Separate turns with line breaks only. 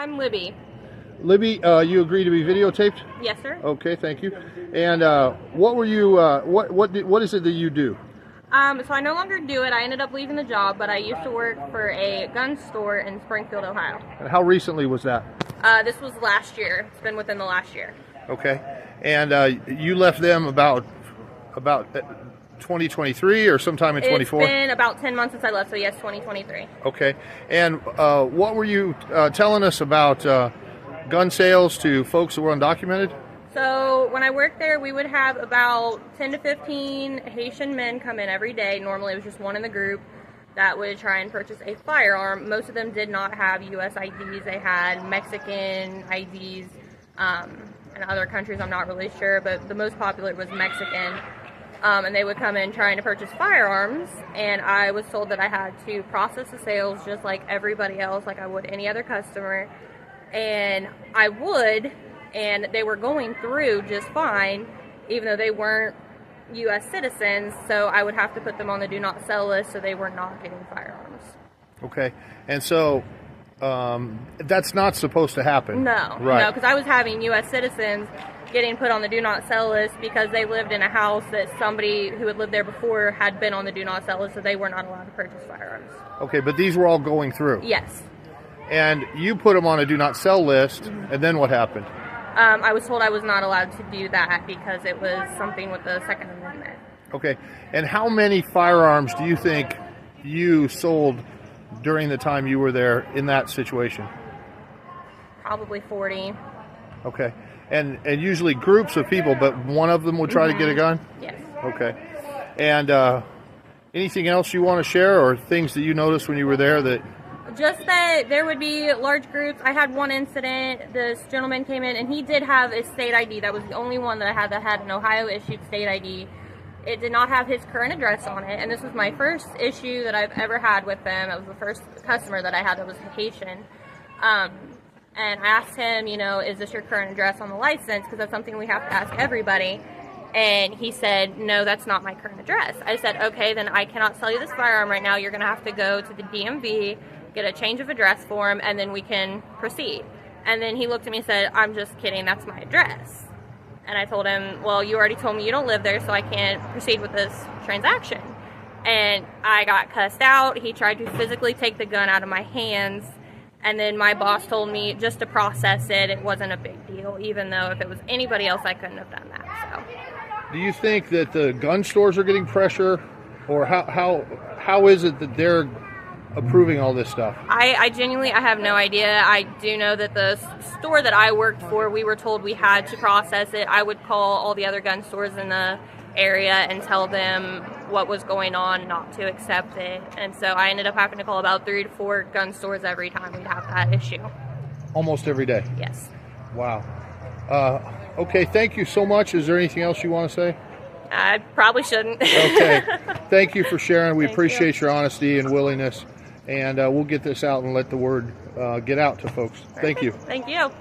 I'm Libby.
Libby, you agree to be videotaped?
Yes, sir.
Okay, thank you. And what were you? What is it that you do?
So I no longer do it. I ended up leaving the job, but I used to work for a gun store in Springfield, Ohio.
And how recently was that?
This was last year. It's been within the last year.
Okay. And you left them about 2023 or sometime in 24?
It's been about 10 months since I left, so yes, 2023.
Okay. And what were you telling us about gun sales to folks that were undocumented?
So when I worked there, we would have about 10 to 15 Haitian men come in every day. Normally it was just one in the group that would try and purchase a firearm. Most of them did not have U.S. IDs. They had Mexican IDs and other countries, I'm not really sure, but the most popular was Mexican. And they would come in trying to purchase firearms, and I was told that I had to process the sales just like everybody else, like I would any other customer. And I would, and they were going through just fine, even though they weren't U.S. citizens, so I would have to put them on the do not sell list so they were not getting firearms.
Okay. And so that's not supposed to happen.
No.
Right.
No, because I was having U.S. citizens getting put on the do not sell list because they lived in a house that somebody who had lived there before had been on the do not sell list, so they were not allowed to purchase firearms.
Okay, but these were all going through.
Yes.
And you put them on a do not sell list, and then what happened?
I was told I was not allowed to do that because it was something with the Second Amendment.
Okay. And how many firearms do you think you sold during the time you were there in that situation?
Probably 40.
Okay. And usually groups of people, but one of them would try to get a gun?
Yes.
Okay. And anything else you want to share, or things that you noticed when you were there that...
Just that there would be large groups. I had one incident. This gentleman came in, and he did have a state ID. That was the only one that I had that had an Ohio-issued state ID. It did not have his current address on it, and this was my first issue that I've ever had with them. It was the first customer that I had that was Haitian. And I asked him, is this your current address on the license? Because that's something we have to ask everybody. And he said, no, that's not my current address. I said, okay, then I cannot sell you this firearm right now. You're going to have to go to the DMV, get a change of address form, and then we can proceed. And then he looked at me and said, I'm just kidding, that's my address. And I told him, well, you already told me you don't live there, so I can't proceed with this transaction. And I got cussed out. He tried to physically take the gun out of my hands. And then my boss told me just to process it. It wasn't a big deal, even though if it was anybody else, I couldn't have done that. So,
do you think that the gun stores are getting pressure, or how is it that they're approving all this stuff?
I genuinely have no idea. I do know that the store that I worked for, we were told we had to process it. I would call all the other gun stores in the area and tell them what was going on, not to accept it. And so I ended up having to call about 3 to 4 gun stores every time we'd have that issue.
Almost every day?
Yes.
Wow. Okay, thank you so much. Is there anything else you want to say?
I probably shouldn't.
Okay. Thank you for sharing. We
Thank
appreciate
you.
your honesty and willingness. And we'll get this out and let the word get out to folks. Thank you.
Thank you.